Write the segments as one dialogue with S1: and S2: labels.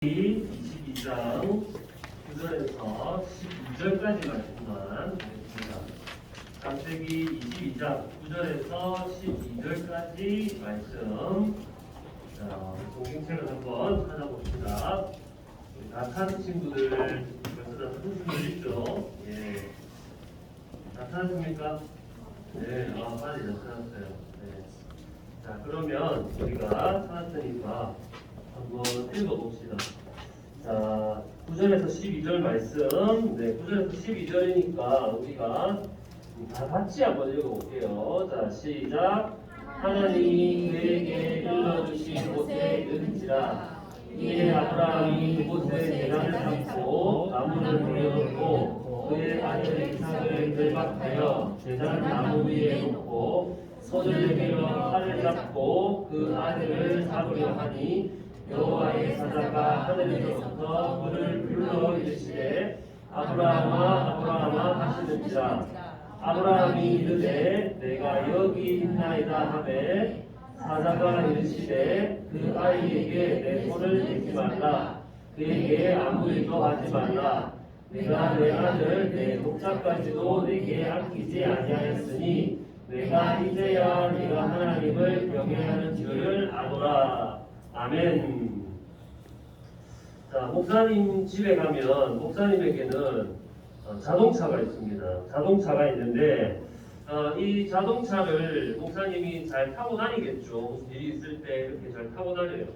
S1: 22장 9절에서 12절까지 말씀만 보겠습니다. 창세기 22장 9절에서 12절까지 말씀. 자, 공동책을 한번 찾아봅시다. 나탄 친구들 벌써 다 찾으신 있죠? 예. 다 찾았습니까? 네, 빨리 다 찾았어요. 네. 자, 그러면 우리가 찾았으니까 한번 읽어봅시다. 자, 9절에서 12절 말씀. 네, 9절에서 12절이니까 우리가 다 같이 한번 읽어볼게요. 자, 시작. 하나님이 그에게 일러주신 곳에 이른지라. 이에 아브라함이 그곳에 제단을 쌓고 나무를 들여놓고 그의 아들 이삭을 결박하여 제단 나무 위에 놓고 손을 내밀어 칼을 잡고 그 아들을 잡으려 하니 여호와의 사자가 하늘에서부터 그를 불러 이르시되 아브라함아 아브라함아 하시는지라. 아브라함이 이르되 내가 여기 있나이다 하매 사자가 이르시되 그 아이에게 내 손을 대지 말라. 그에게 아무 일도 하지 말라. 내가 내 아들 내 독자까지도 내게 아끼지 아니하였으니 내가 이제야 네가 하나님을 경외하는 줄을 아노라. 아멘. 자, 목사님 집에 가면 목사님에게는 자동차가 있습니다. 자동차가 있는데 이 자동차를 목사님이 잘 타고 다니겠죠. 무슨 일이 있을 때 이렇게 잘 타고 다녀요.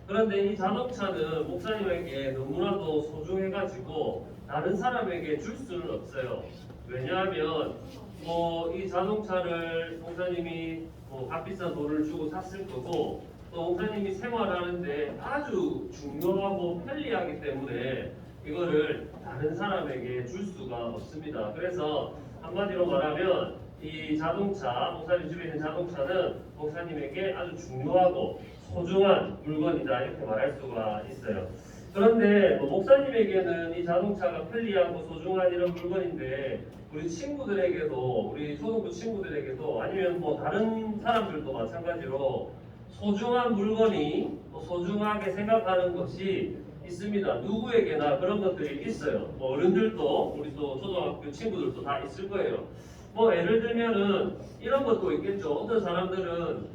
S1: 그런데 이 자동차는 목사님에게 너무나도 소중해가지고 다른 사람에게 줄 수는 없어요. 왜냐하면 이 자동차를 목사님이 값비싼 돈을 주고 샀을 거고 또 목사님이 생활하는데 아주 중요하고 편리하기 때문에 이거를 다른 사람에게 줄 수가 없습니다. 그래서 한마디로 말하면 이 자동차, 목사님 집에 있는 자동차는 목사님에게 아주 중요하고 소중한 물건이다 이렇게 말할 수가 있어요. 그런데 목사님에게는 이 자동차가 편리하고 소중한 이런 물건인데 우리 친구들에게도, 우리 초등부 친구들에게도 아니면 다른 사람들도 마찬가지로 소중한 물건이 소중하게 생각하는 것이 있습니다. 누구에게나 그런 것들이 있어요. 어른들도 우리 또 초등학교 친구들도 다 있을 거예요. 예를 들면은 이런 것도 있겠죠. 어떤 사람들은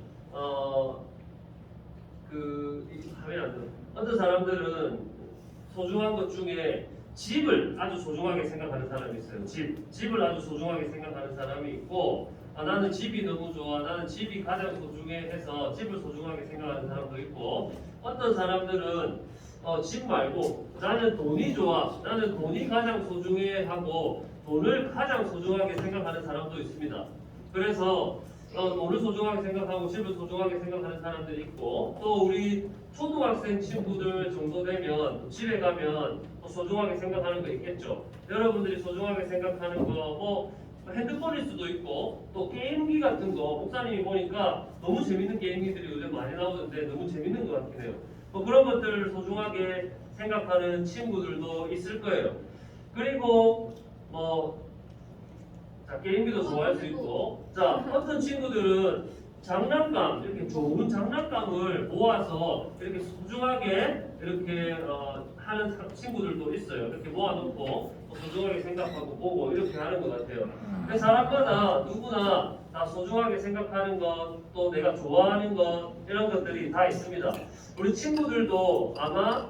S1: 어떤 사람들은 소중한 것 중에 집을 아주 소중하게 생각하는 사람이 있어요. 집을 아주 소중하게 생각하는 사람이 있고 나는 집이 너무 좋아. 나는 집이 가장 소중해 해서 집을 소중하게 생각하는 사람도 있고 어떤 사람들은 집 말고 나는 돈이 좋아. 나는 돈이 가장 소중해 하고 돈을 가장 소중하게 생각하는 사람도 있습니다. 그래서 돈을 소중하게 생각하고 집을 소중하게 생각하는 사람들이 있고 또 우리 초등학생 친구들 정도 되면 집에 가면 소중하게 생각하는 거 있겠죠. 여러분들이 소중하게 생각하는 거 핸드폰일 수도 있고 또 게임기 같은 거 목사님이 보니까 너무 재밌는 게임기들이 요즘 많이 나오는데 너무 재밌는 것 같긴 해요. 그런 것들을 소중하게 생각하는 친구들도 있을 거예요. 그리고 게임기도 좋아할 수 있고 어떤 친구들은 장난감, 이렇게 좋은 장난감을 모아서 이렇게 소중하게 이렇게 하는 친구들도 있어요. 이렇게 모아놓고 소중하게 생각하고 보고 이렇게 하는 것 같아요. 사람마다 누구나 다 소중하게 생각하는 것, 또 내가 좋아하는 것 이런 것들이 다 있습니다. 우리 친구들도 아마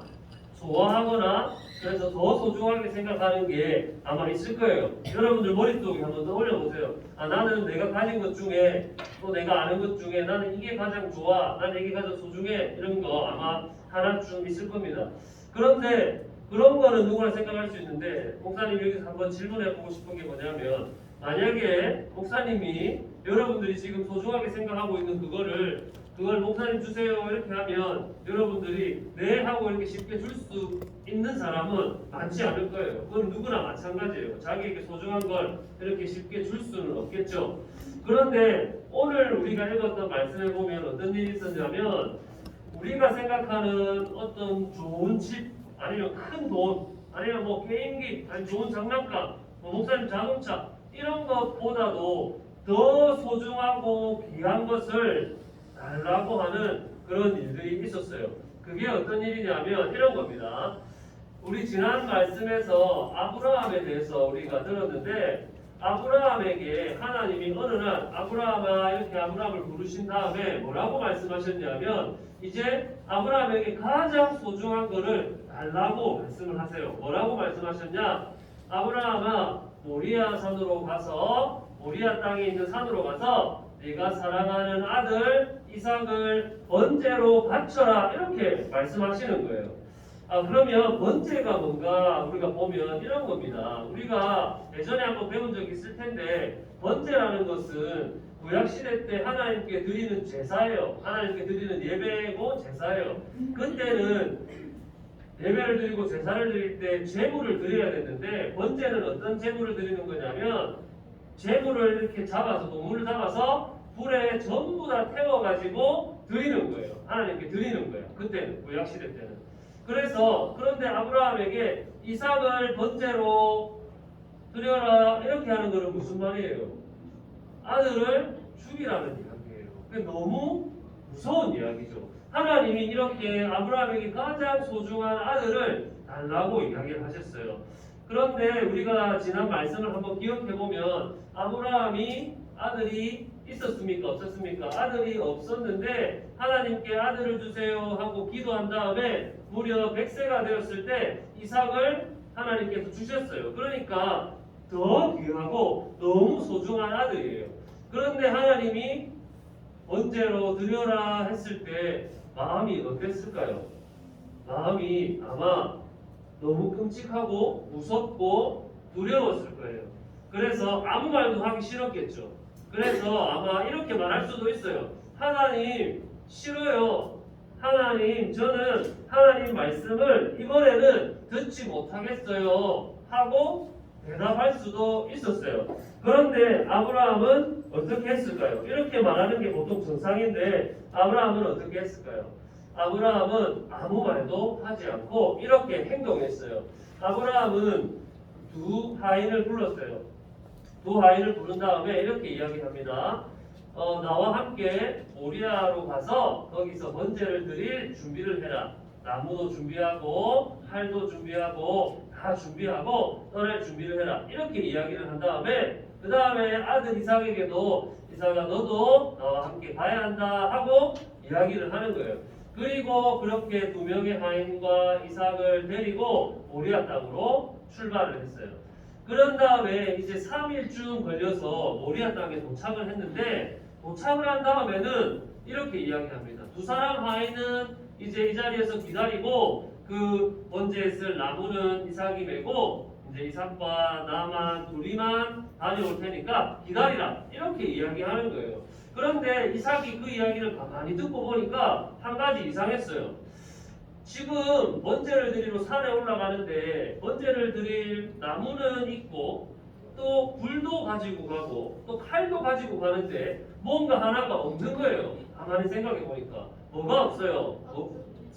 S1: 좋아하거나 그래서 더 소중하게 생각하는 게 아마 있을 거예요. 여러분들 머릿속에 한번 떠올려 보세요. 나는 내가 가진 것 중에 또 내가 아는 것 중에 나는 이게 가장 좋아. 나는 이게 가장 소중해. 이런 거 아마 하나쯤 있을 겁니다. 그런데 그런 거는 누구나 생각할 수 있는데 목사님 여기서 한번 질문해 보고 싶은 게 뭐냐면 만약에 목사님이 여러분들이 지금 소중하게 생각하고 있는 그걸 목사님 주세요 이렇게 하면 여러분들이 네 하고 이렇게 쉽게 줄 수 있는 사람은 많지 않을 거예요. 그건 누구나 마찬가지예요. 자기에게 소중한 걸 이렇게 쉽게 줄 수는 없겠죠. 그런데 오늘 우리가 읽었던 말씀에 보면 어떤 일이 있었냐면 우리가 생각하는 어떤 좋은 집 아니면 큰 돈 아니면 게임기 아니면 좋은 장난감 목사님 자동차 이런 것보다도 더 소중하고 귀한 것을 달라고 하는 그런 일들이 있었어요. 그게 어떤 일이냐면 이런 겁니다. 우리 지난 말씀에서 아브라함에 대해서 우리가 들었는데 아브라함에게 하나님이 어느 날 아브라함아 이렇게 아브라함을 부르신 다음에 뭐라고 말씀하셨냐면 이제 아브라함에게 가장 소중한 것을 달라고 말씀을 하세요. 뭐라고 말씀하셨냐? 아브라함아 모리아 산으로 가서 모리아 땅에 있는 산으로 가서 네가 사랑하는 아들 이삭을 번제로 바쳐라 이렇게 말씀하시는 거예요. 그러면 번제가 뭔가 우리가 보면 이런 겁니다. 우리가 예전에 한번 배운 적이 있을 텐데 번제라는 것은 구약시대 때 하나님께 드리는 제사예요. 하나님께 드리는 예배고 제사예요. 그때는 예배를 드리고 제사를 드릴 때 제물을 드려야 됐는데 번제는 어떤 제물을 드리는 거냐면 제물을 이렇게 잡아서 동물을 잡아서 불에 전부 다 태워가지고 드리는 거예요. 하나님께 드리는 거예요. 그때는 구약시대 때는. 그런데 아브라함에게 이삭을 번제로 드려라 이렇게 하는 것은 무슨 말이에요? 아들을 죽이라는 이야기예요. 그게 너무 무서운 이야기죠. 하나님이 이렇게 아브라함에게 가장 소중한 아들을 달라고 이야기를 하셨어요. 그런데 우리가 지난 말씀을 한번 기억해 보면 아브라함이 아들이 있었습니까? 없었습니까? 아들이 없었는데 하나님께 아들을 주세요 하고 기도한 다음에 무려 100세가 되었을 때 이삭을 하나님께서 주셨어요. 그러니까 더 귀하고 너무 소중한 아들이에요. 그런데 하나님이 번제로 드려라 했을 때 마음이 어땠을까요? 마음이 아마 너무 끔찍하고 무섭고 두려웠을 거예요. 그래서 아무 말도 하기 싫었겠죠. 그래서 아마 이렇게 말할 수도 있어요. 하나님 싫어요. 하나님 저는 하나님 말씀을 이번에는 듣지 못하겠어요 하고 대답할 수도 있었어요. 그런데 아브라함은 어떻게 했을까요? 이렇게 말하는 게 보통 정상인데 아브라함은 어떻게 했을까요? 아브라함은 아무 말도 하지 않고 이렇게 행동했어요. 아브라함은 두 하인을 불렀어요. 두 하인을 부른 다음에 이렇게 이야기합니다. 나와 함께 모리아로 가서 거기서 번제를 드릴 준비를 해라. 나무도 준비하고 칼도 준비하고 다 준비하고 떠날 준비를 해라. 이렇게 이야기를 한 다음에 그 다음에 아들 이삭에게도 이삭아 너도 나와 함께 가야 한다 하고 이야기를 하는 거예요. 그리고 그렇게 두 명의 하인과 이삭을 데리고 모리아 땅으로 출발을 했어요. 그런 다음에 이제 3일쯤 걸려서 모리아 땅에 도착을 했는데 도착을 한 다음에는 이렇게 이야기합니다. 두 사람 하인은 이제 이 자리에서 기다리고 그 번제에 쓸 나무는 이삭이 메고 이제 이삭과 나만 둘이만 다녀올 테니까 기다리라 이렇게 이야기하는 거예요. 그런데 이삭이 그 이야기를 가만히 듣고 보니까 한 가지 이상했어요. 지금 번제를 드리러 산에 올라가는데 번제를 드릴 나무는 있고 또 불도 가지고 가고 또 칼도 가지고 가는데 뭔가 하나가 없는 거예요. 가만히 생각해 보니까 뭐가 없어요.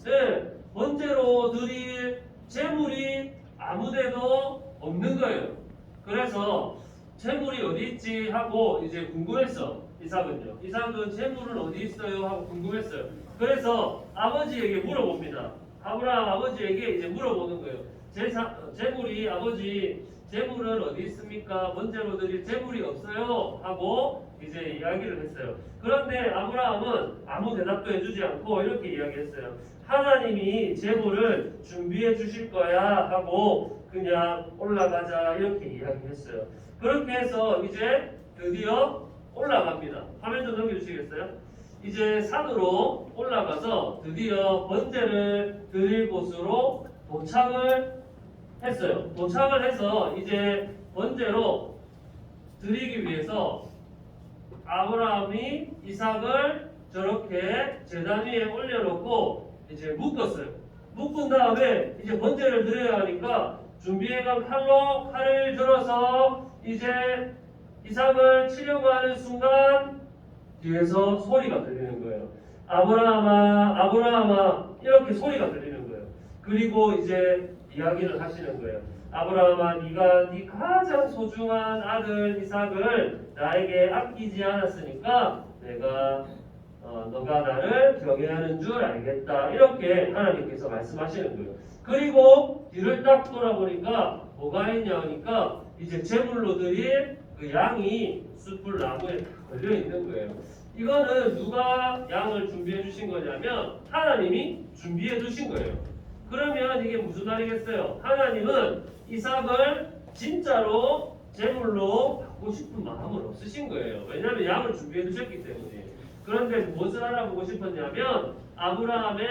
S1: 네, 번제로 드릴 재물이 아무데도 없는 거예요. 그래서 재물이 어디 있지 하고 이제 궁금했어. 이삭은요. 이삭은 재물은 어디 있어요 하고 궁금했어요. 그래서 아버지에게 물어봅니다. 아브라함 아버지에게 이제 물어보는 거예요. 재물이 아버지 재물은 어디 있습니까? 번제로 드릴 재물이 없어요 하고 이제 이야기를 했어요. 그런데 아브라함은 아무 대답도 해주지 않고 이렇게 이야기했어요. 하나님이 재물을 준비해 주실 거야 하고 그냥 올라가자 이렇게 이야기했어요. 그렇게 해서 이제 드디어 올라갑니다. 화면 좀 넘겨주시겠어요? 이제 산으로 올라가서 드디어 번제를 드릴 곳으로 도착을 했어요. 도착을 해서 이제 번제로 드리기 위해서 아브라함이 이삭을 저렇게 제단 위에 올려놓고 이제 묶었어요. 묶은 다음에 이제 번제를 드려야 하니까 준비해간 칼을 들어서 이제 이삭을 치려고 하는 순간 뒤에서 소리가 들리는 거예요. 아브라함아, 아브라함아 이렇게 소리가 들리는 거예요. 그리고 이제 이야기를 하시는 거예요. 아브라함아, 네가 네 가장 소중한 아들 이삭을 나에게 아끼지 않았으니까 내가 너가 나를 경외하는 줄 알겠다. 이렇게 하나님께서 말씀하시는 거예요. 그리고 뒤를 딱 돌아보니까 뭐가 있냐 하니까 이제 제물로 드릴 그 양이 숯불 나무에 걸려 있는 거예요. 이거는 누가 양을 준비해 주신 거냐면 하나님이 준비해 주신 거예요. 그러면 이게 무슨 말이겠어요? 하나님은 이삭을 진짜로 제물로 받고 싶은 마음은 없으신 거예요. 왜냐하면 양을 준비해 주셨기 때문에. 그런데 무엇을 알아보고 싶었냐면 아브라함의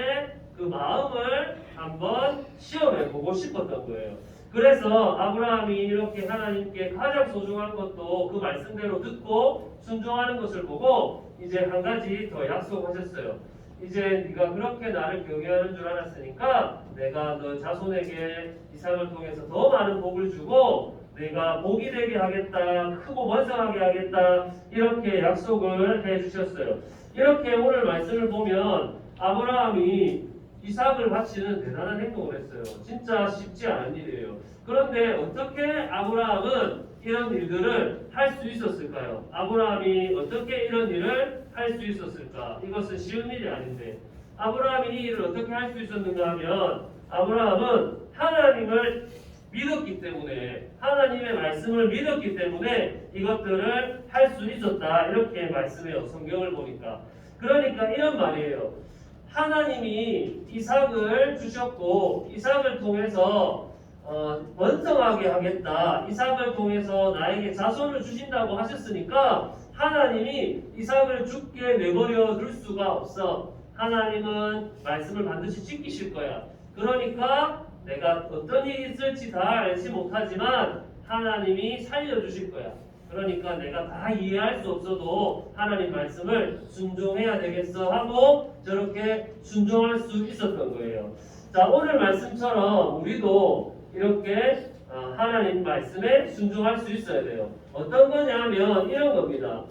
S1: 그 마음을 한번 시험해 보고 싶었던 거예요. 그래서 아브라함이 이렇게 하나님께 가장 소중한 것도 그 말씀대로 듣고 순종하는 것을 보고 이제 한 가지 더 약속하셨어요. 이제 네가 그렇게 나를 경외하는 줄 알았으니까 내가 너 자손에게 이삭을 통해서 더 많은 복을 주고 내가 복이 되게 하겠다, 크고 번성하게 하겠다, 이렇게 약속을 해주셨어요. 이렇게 오늘 말씀을 보면 아브라함이 이삭을 바치는 대단한 행동을 했어요. 진짜 쉽지 않은 일이에요. 그런데 어떻게 아브라함은 이런 일들을 할 수 있었을까요? 아브라함이 어떻게 이런 일을 할 수 있었을까? 이것은 쉬운 일이 아닌데 아브라함이 이 일을 어떻게 할 수 있었는가 하면 아브라함은 하나님을 믿었기 때문에 하나님의 말씀을 믿었기 때문에 이것들을 할 수 있었다. 이렇게 말씀해요. 성경을 보니까. 그러니까 이런 말이에요. 하나님이 이삭을 주셨고 이삭을 통해서 번성하게 하겠다. 이삭을 통해서 나에게 자손을 주신다고 하셨으니까 하나님이 이삭을 죽게 내버려 둘 수가 없어. 하나님은 말씀을 반드시 지키실 거야. 그러니까 내가 어떤 일이 있을지 다 알지 못하지만 하나님이 살려주실 거야. 그러니까 내가 다 이해할 수 없어도 하나님 말씀을 순종해야 되겠어 하고 저렇게 순종할 수 있었던 거예요. 자, 오늘 말씀처럼 우리도 이렇게 하나님 말씀에 순종할 수 있어야 돼요. 어떤 거냐면 이런 겁니다.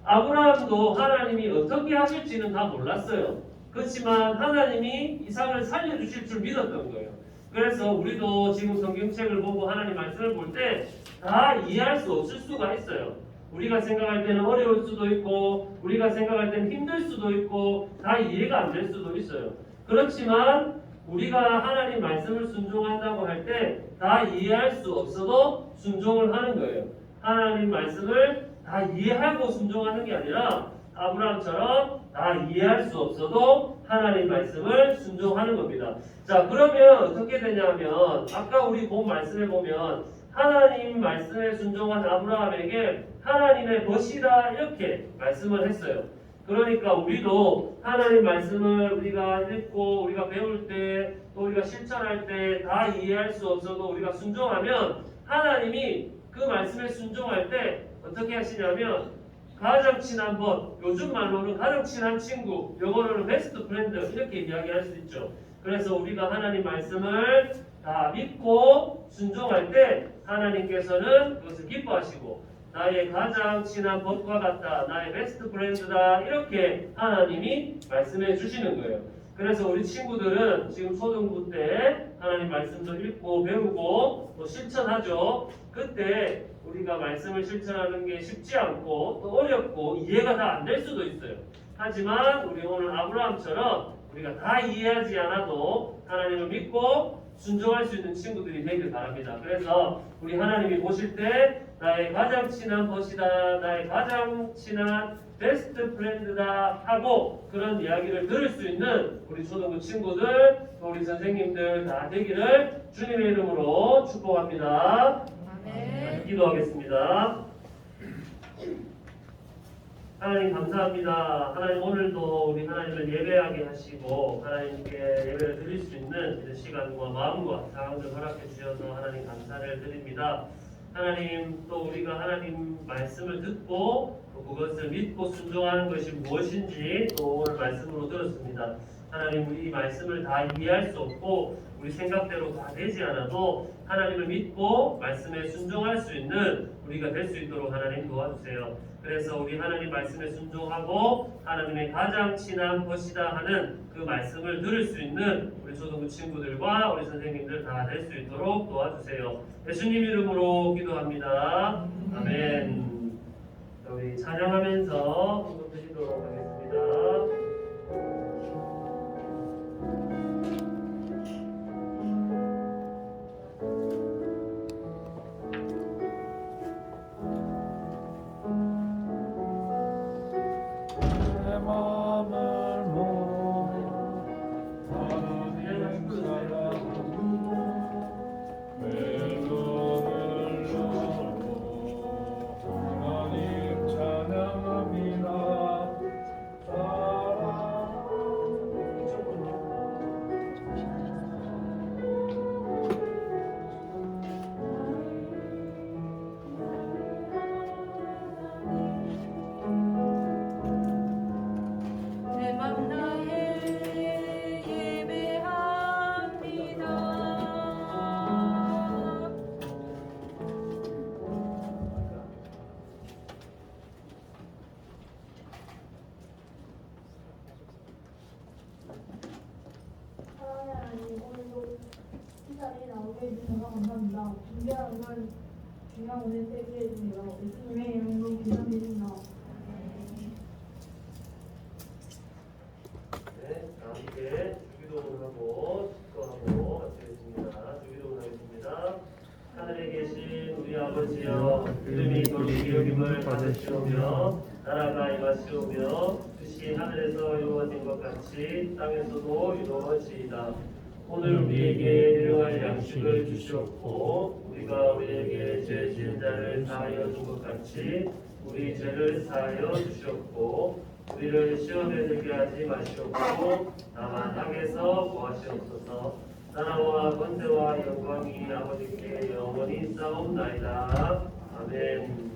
S1: 아브라함도 하나님이 어떻게 하실지는 다 몰랐어요. 그렇지만 하나님이 이삭을 살려주실 줄 믿었던 거예요. 그래서 우리도 지금 성경책을 보고 하나님 말씀을 볼 때 다 이해할 수 없을 수가 있어요. 우리가 생각할 때는 어려울 수도 있고 우리가 생각할 때는 힘들 수도 있고 다 이해가 안 될 수도 있어요. 그렇지만 우리가 하나님 말씀을 순종한다고 할 때 다 이해할 수 없어도 순종을 하는 거예요. 하나님 말씀을 다 이해하고 순종하는 게 아니라 아브라함처럼 다 이해할 수 없어도 하나님 말씀을 순종하는 겁니다. 자, 그러면 어떻게 되냐면 아까 우리 본 말씀에 보면 하나님 말씀에 순종한 아브라함에게 하나님의 벗이다 이렇게 말씀을 했어요. 그러니까 우리도 하나님 말씀을 우리가 읽고 우리가 배울 때 또 우리가 실천할 때 다 이해할 수 없어도 우리가 순종하면 하나님이 그 말씀에 순종할 때 어떻게 하시냐면 가장 친한 법, 요즘 말로는 가장 친한 친구, 영어로는 베스트 프렌드 이렇게 이야기할 수 있죠. 그래서 우리가 하나님 말씀을 다 믿고 순종할 때 하나님께서는 그것을 기뻐하시고 나의 가장 친한 법과 같다, 나의 베스트 프렌드다 이렇게 하나님이 말씀해 주시는 거예요. 그래서 우리 친구들은 지금 초등부 때 하나님 말씀도 읽고 배우고 또 실천하죠. 그때 우리가 말씀을 실천하는 게 쉽지 않고 또 어렵고 이해가 다 안 될 수도 있어요. 하지만 우리 오늘 아브라함처럼 우리가 다 이해하지 않아도 하나님을 믿고 순종할 수 있는 친구들이 되길 바랍니다. 그래서 우리 하나님이 보실 때 나의 가장 친한 벗이다, 나의 가장 친한 베스트 프렌드다 하고 그런 이야기를 들을 수 있는 우리 초등부 친구들, 또 우리 선생님들 다 되기를 주님의 이름으로 축복합니다.
S2: 아멘.
S1: 기도하겠습니다. 하나님 감사합니다. 하나님 오늘도 우리 하나님을 예배하게 하시고 하나님께 예배를 드릴 수 있는 이런 시간과 마음과 상황을 허락해 주셔서 하나님 감사를 드립니다. 하나님 또 우리가 하나님 말씀을 듣고 또 그것을 믿고 순종하는 것이 무엇인지 또 오늘 말씀으로 들었습니다. 하나님 우리 말씀을 다 이해할 수 없고 우리 생각대로 다 되지 않아도 하나님을 믿고 말씀에 순종할 수 있는 우리가 될 수 있도록 하나님 도와주세요. 그래서 우리 하나님 말씀에 순종하고 하나님의 가장 친한 것이다 하는 그 말씀을 들을 수 있는 우리 초등부 친구들과 우리 선생님들 다 될 수 있도록 도와주세요. 예수님 이름으로 기도합니다. 아멘. 우리 찬양하면서 한번 드리도록 하겠습니다. 하겠습니다.
S2: 내 맘을 모아 하나님 사랑으로 외로움을 놓고 하나님 찬양합니다.
S3: 내 맘 나의 예배합니다.
S4: 사랑하는 하나님, 오늘도 이 자리에 나오게 해주셔서 감사합니다. 준비하는 걸 중요한 오늘 되게 해주세요. 예수님의 이름으로 기도드립니다.
S1: 네, 다 함께 주기도문을 하고 축도하고 마치겠습니다. 주기도문 하겠습니다. 하늘에 계신 우리 아버지여, 이름이 거룩히 여김을 받으시오며 나라가 임하시오며 뜻이 하늘에서 이루어진 것 같이 땅에서도 이루어지이다. 오늘 우리에게 일용할 양식을 주시옵고 우리가 우리에게 죄 지은 자를 사하여 준 것 같이 우리 죄를 사하여 주시옵고 우리를 시험에 들게 하지 마시옵고 다만 악에서 구하시옵소서. 나라와 권세와 영광이 아버지께 영원히 싸움나이다. 아멘.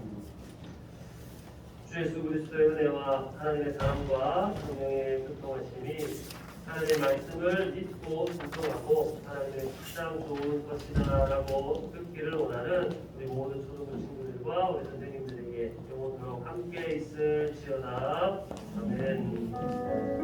S1: 주 예수 그리스도의 은혜와 하나님의 사랑과 성령의 교통하심이 하나님의 말씀을 믿고 순종하고 하나님의 가장 좋은 것이다라고 듣기를 원하는 우리 모든 초등부 친구들과 우리 선생님들에게 영원토록 함께 있을지어다. 아멘.